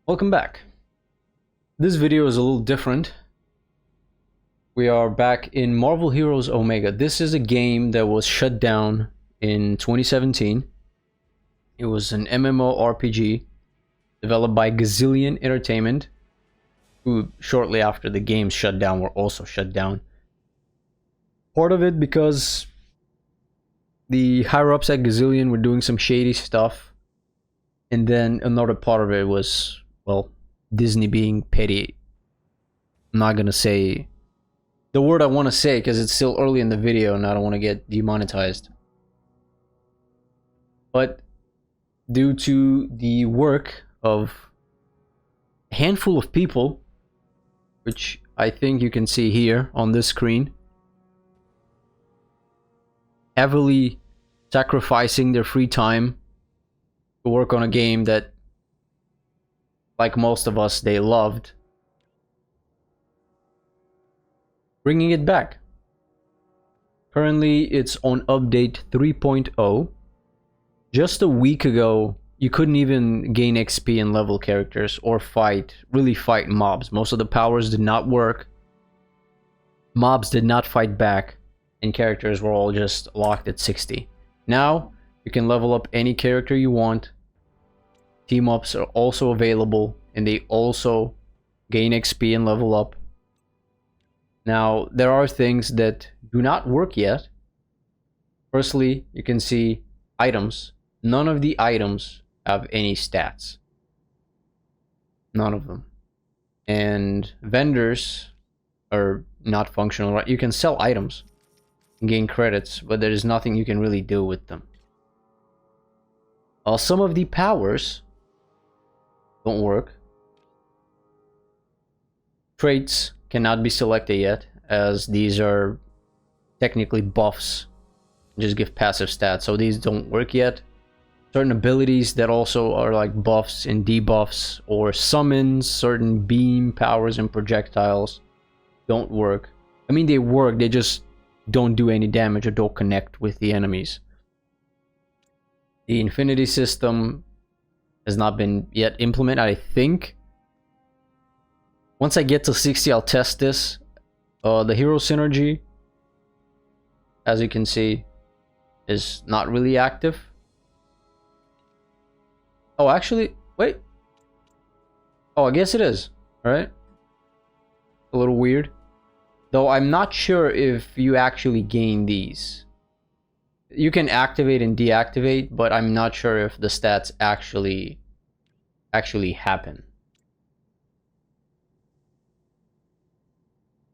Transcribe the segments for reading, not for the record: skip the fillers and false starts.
Welcome back. This video is a little different. We are back in Marvel Heroes Omega. This is a game that was shut down in 2017. It was an MMORPG developed by Gazillion Entertainment, who shortly after the game's shut down were also shut down. Part of it because the higher-ups at Gazillion were doing some shady stuff, and then another part of it was, well, Disney being petty. I'm not gonna say the word I want to say because it's still early in the video and I don't want to get demonetized. But due to the work of a handful of people, which I think you can see here on this screen, heavily sacrificing their free time to work on a game that, like most of us, they loved, bringing it back. Currently, it's on update 3.0. Just a week ago, you couldn't even gain XP and level characters or really fight mobs. Most of the powers did not work. Mobs did not fight back, and characters were all just locked at 60. Now, you can level up any character you want. Team-ups are also available, and they also gain XP and level up. Now, there are things that do not work yet. Firstly, you can see items. None of the items have any stats. None of them. And vendors are not functional, right? You can sell items and gain credits, but there's nothing you can really do with them. Some of the powers don't work. Traits cannot be selected yet, as these are technically buffs. Just give passive stats, so these don't work yet. Certain abilities that also are like buffs and debuffs, or summons, certain beam powers and projectiles don't work. I mean, they work, they just don't do any damage or don't connect with the enemies. The infinity system has not been yet implemented, I think. Once I get to 60, I'll test this. The hero synergy, as you can see, is not really active. Oh, actually, wait. Oh, I guess it is. Alright. A little weird. Though I'm not sure if you actually gain these. You can activate and deactivate, but I'm not sure if the stats actually happen.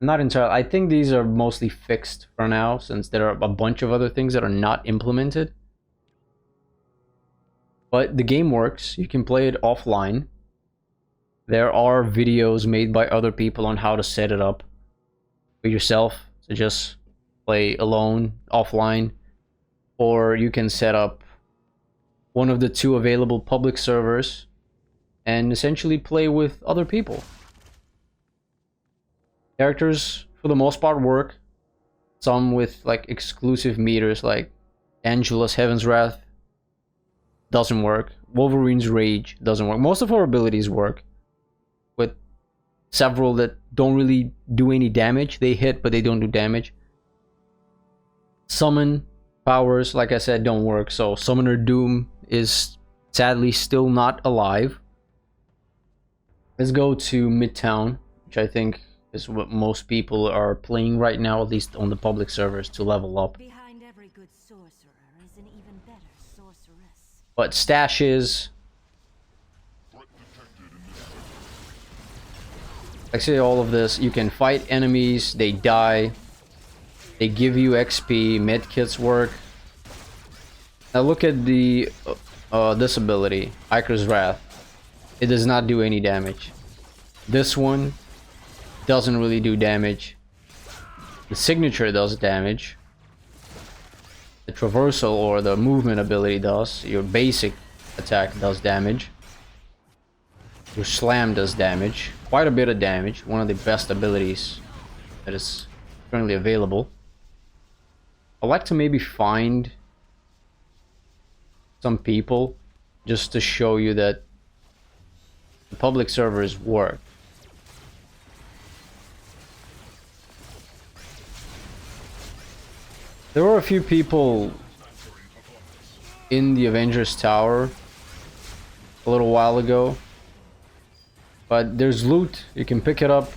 Not entirely. I think these are mostly fixed for now, since there are a bunch of other things that are not implemented. But the game works. You can play it offline. There are videos made by other people on how to set it up for yourself. So just play alone, offline. Or you can set up one of the two available public servers and essentially play with other people. Characters, for the most part, work. Some with like exclusive meters, like Angela's Heaven's Wrath doesn't work. Wolverine's Rage doesn't work. Most of her abilities work, with several that don't really do any damage. They hit, but they don't do damage. Summon powers, like I said, don't work. So Summoner Doom is sadly still not alive. Let's go to Midtown, which I think is what most people are playing right now, at least on the public servers, to level up. Behind every good sorcerer is an even better sorceress. But stashes, actually all of this, you can fight enemies, they die, they give you XP, medkits work. Now look at the this ability, Icarus Wrath. It does not do any damage. This one doesn't really do damage. The signature does damage. The traversal or the movement ability does. Your basic attack does damage. Your slam does damage. Quite a bit of damage. One of the best abilities that is currently available. I'd like to maybe find some people just to show you that the public servers work. There were a few people in the Avengers Tower a little while ago, but there's loot, you can pick it up.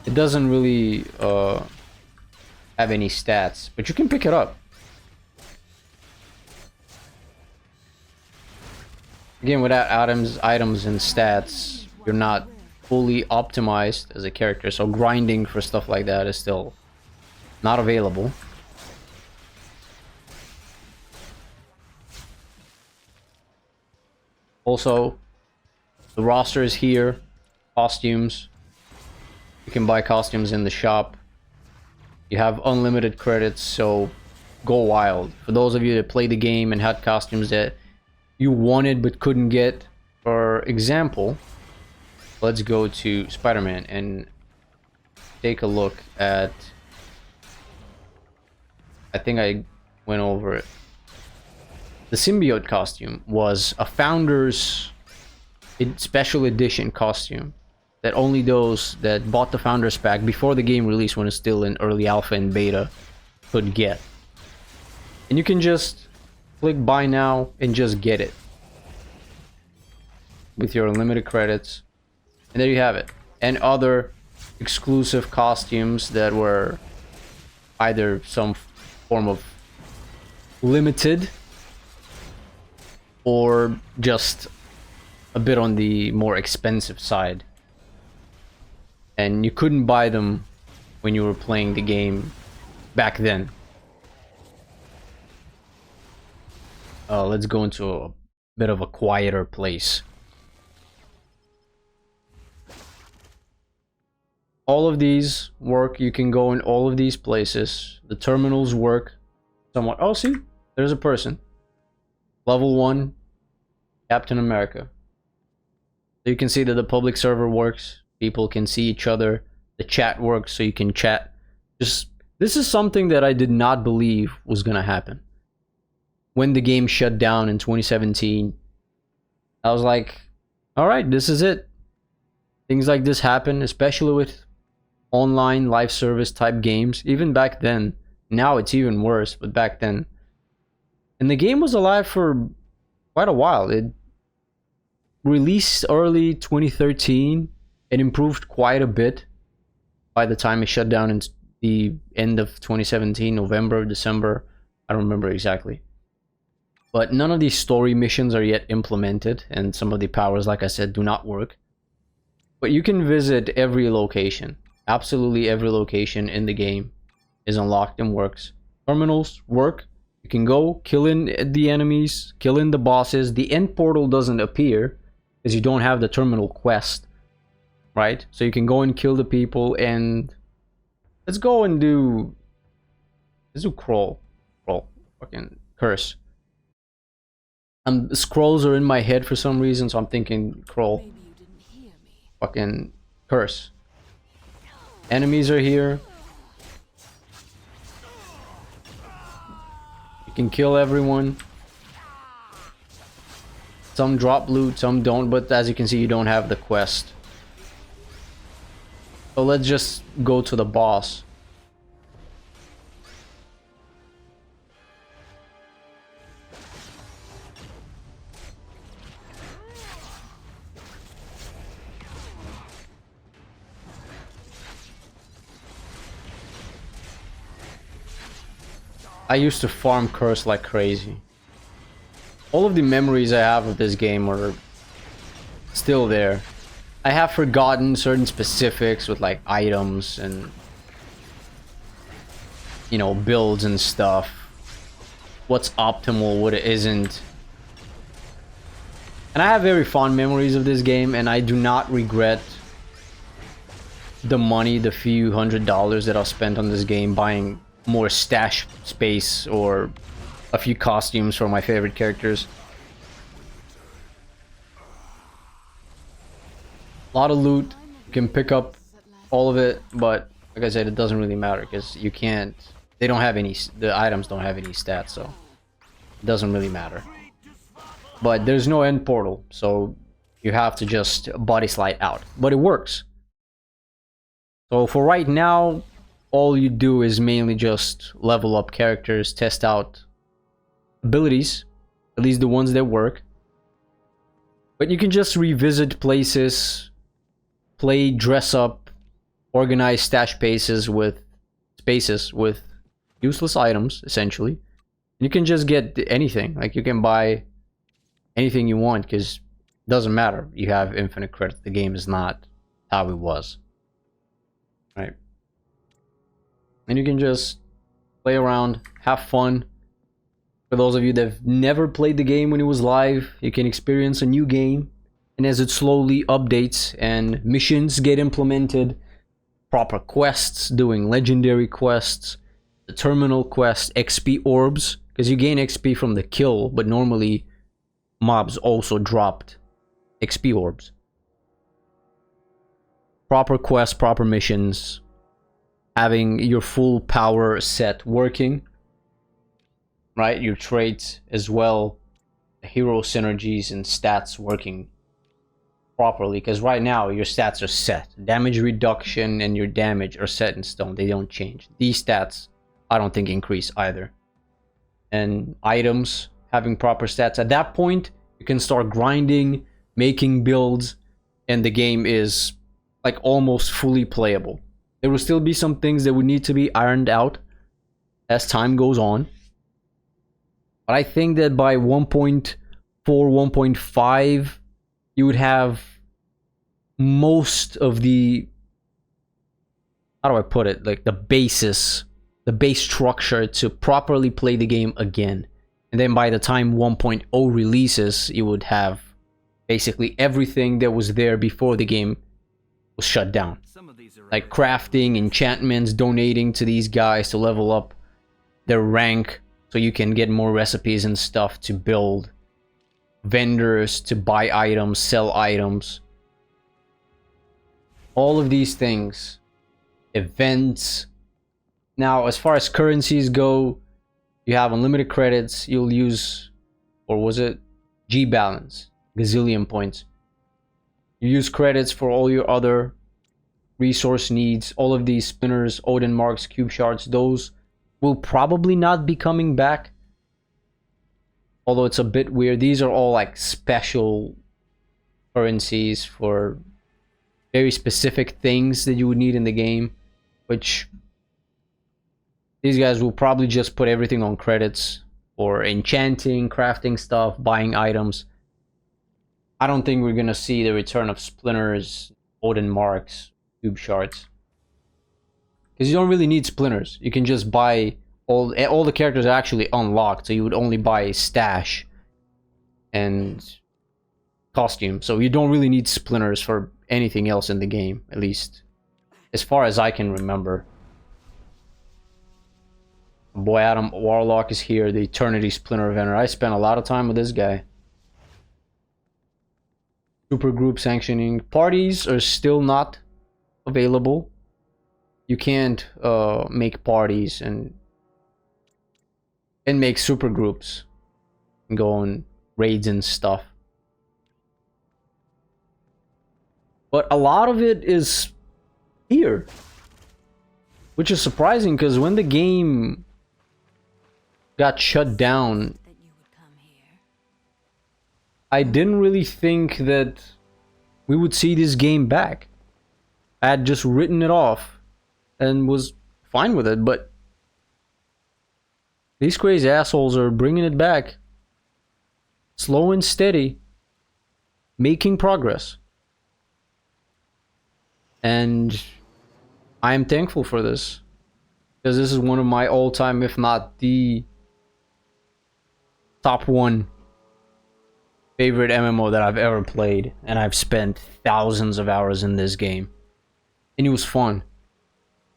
It doesn't really have any stats, but you can pick it up. Again, without items and stats, you're not fully optimized as a character, so grinding for stuff like that is still not available. Also, the roster is here. Costumes. You can buy costumes in the shop. You have unlimited credits, so go wild. For those of you that play the game and had costumes that you wanted but couldn't get, for example, let's go to Spider-Man and take a look at... I think I went over it. The symbiote costume was a Founders special edition costume that only those that bought the Founders pack before the game release, when it's still in early alpha and beta, could get. And you can just click buy now and just get it with your unlimited credits. And there you have it. And other exclusive costumes that were either some form of limited or just a bit on the more expensive side. And you couldn't buy them when you were playing the game back then. Let's go into a bit of a quieter place. All of these work. You can go in all of these places. The terminals work somewhat. Oh, see? There's a person. Level 1, Captain America. So you can see that the public server works. People can see each other. The chat works, so you can chat. This is something that I did not believe was gonna happen. When the game shut down in 2017, I was like, alright, this is it. Things like this happen, especially with online live service type games. Even back then. Now it's even worse, but back then. And the game was alive for quite a while. It released early 2013. It improved quite a bit by the time it shut down in the end of 2017, November, December. I don't remember exactly. But none of these story missions are yet implemented, and some of the powers, like I said, do not work. But you can visit every location. Absolutely every location in the game is unlocked and works. Terminals work. You can go kill in the enemies, kill in the bosses. The end portal doesn't appear because you don't have the terminal quest, right? So you can go and kill the people, and let's go and do... Let's do crawl. Fucking curse. Scrolls are in my head for some reason, so I'm thinking crawl. Maybe you didn't hear me. Fucking curse. Enemies are here. You can kill everyone. Some drop loot, some don't, but as you can see, you don't have the quest. So let's just go to the boss. I used to farm curse like crazy. All of the memories I have of this game are still there. I have forgotten certain specifics with like items and, you know, builds and stuff. What's optimal, what isn't. And I have very fond memories of this game, and I do not regret the money, the few $100s that I've spent on this game buying more stash space or a few costumes for my favorite characters. A lot of loot. You can pick up all of it, but like I said, it doesn't really matter because you can't... They don't have any... The items don't have any stats, so it doesn't really matter. But there's no end portal, so You have to just body slide out, but it works. So for right now, all you do is mainly just level up characters, test out abilities, at least the ones that work. But you can just revisit places, play dress up, organize stash spaces with useless items, essentially. You can just get anything. Like, you can buy anything you want, because it doesn't matter. You have infinite credit. The game is not how it was. Right? And you can just play around, have fun. For those of you that have never played the game when it was live, you can experience a new game. And as it slowly updates and missions get implemented, proper quests, doing legendary quests, the terminal quest, XP orbs, because you gain XP from the kill, but normally mobs also dropped XP orbs. Proper quests, proper missions, having your full power set working, right? Your traits as well, hero synergies and stats working properly, because right now your stats are set. Damage reduction and your damage are set in stone. They don't change. These stats, I don't think, increase either. And items, having proper stats. At that point, you can start grinding, making builds, and the game is like almost fully playable. There will still be some things that would need to be ironed out as time goes on. But I think that by 1.4, 1.5, you would have most of the, how do I put it, like the basis, the base structure to properly play the game again. And then by the time 1.0 releases, you would have basically everything that was there before the game was shut down. Like crafting, enchantments, donating to these guys to level up their rank so you can get more recipes and stuff to build, vendors to buy items, sell items, all of these things, events. Now, as far as currencies go, you have unlimited credits. You'll use, or was it G balance, gazillion points. You use credits for all your other resource needs. All of these spinners, Odin marks, cube shards, those will probably not be coming back, although it's a bit weird. These are all like special currencies for very specific things that you would need in the game, which these guys will probably just put everything on credits for enchanting, crafting stuff, buying items. I don't think we're gonna see the return of splinters, Odin marks, cube shards, because you don't really need splinters. You can just buy all the characters are actually unlocked, so you would only buy stash and costume. So you don't really need splinters for anything else in the game, at least as far as I can remember. Boy, Adam Warlock is here, the Eternity Splinter Vendor. I spent a lot of time with this guy. Supergroup sanctioning. Parties are still not available. You can't make parties and make supergroups and go on raids and stuff. But a lot of it is here, which is surprising, because when the game got shut down, I didn't really think that we would see this game back. I had just written it off and was fine with it, but these crazy assholes are bringing it back, slow and steady, making progress. And I am thankful for this, because this is one of my all-time, if not the top one favorite MMO that I've ever played, and I've spent thousands of hours in this game, and it was fun.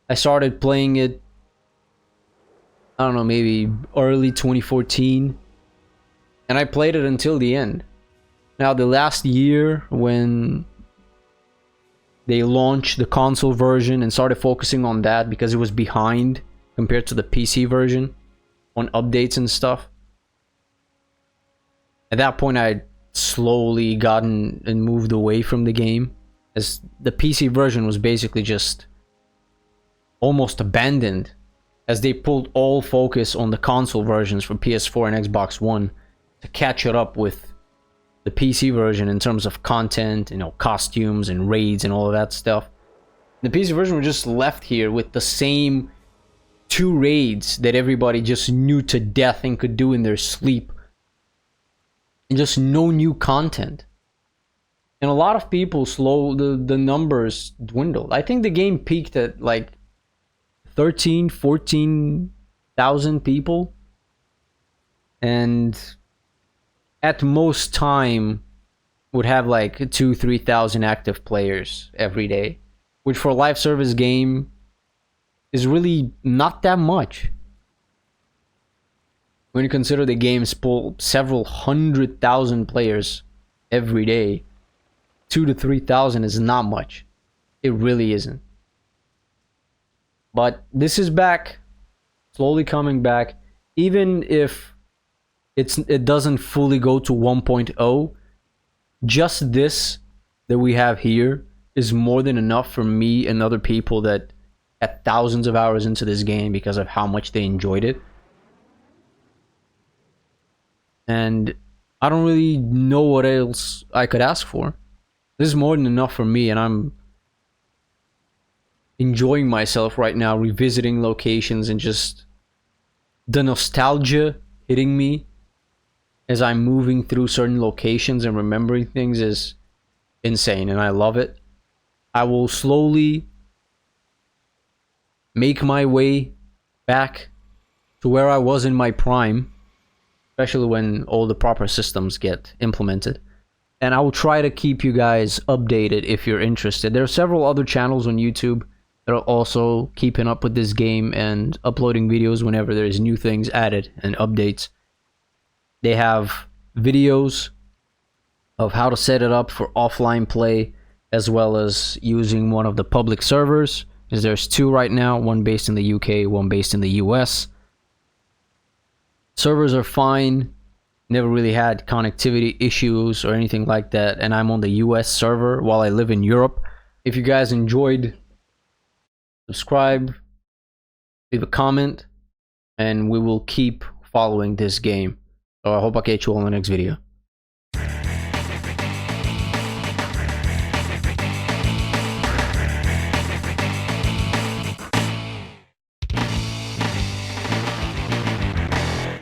I started playing it, I don't know, maybe early 2014, and I played it until the end. Now, the last year, when they launched the console version and started focusing on that, because it was behind compared to the PC version on updates and stuff, at that point I slowly gotten and moved away from the game, as the PC version was basically just almost abandoned, as they pulled all focus on the console versions for PS4 and Xbox One to catch it up with the PC version in terms of content, you know, costumes and raids and all of that stuff. The PC version was just left here with the same 2 raids that everybody just knew to death and could do in their sleep. And just no new content. And a lot of people the numbers dwindled. I think the game peaked at like 14,000 people. And at most time would have like 2,000-3,000 active players every day, which for a live service game is really not that much. When you consider the games pull several 100,000 players every day, 2,000 to 3,000 is not much. It really isn't. But this is back, slowly coming back. Even if it doesn't fully go to 1.0, just this that we have here is more than enough for me and other people that had thousands of hours into this game because of how much they enjoyed it. And I don't really know what else I could ask for. This is more than enough for me, and I'm enjoying myself right now, revisiting locations, and just the nostalgia hitting me as I'm moving through certain locations and remembering things is insane, and I love it. I will slowly make my way back to where I was in my prime, especially when all the proper systems get implemented. And I will try to keep you guys updated if you're interested. There are several other channels on YouTube that are also keeping up with this game and uploading videos whenever there's new things added and updates. They have videos of how to set it up for offline play, as well as using one of the public servers. Because there's 2 right now, one based in the UK, one based in the US. Servers are fine. Never really had connectivity issues or anything like that, and I'm on the US server while I live in Europe. If you guys enjoyed, subscribe, leave a comment, and we will keep following this game. So I hope I catch you all in the next video.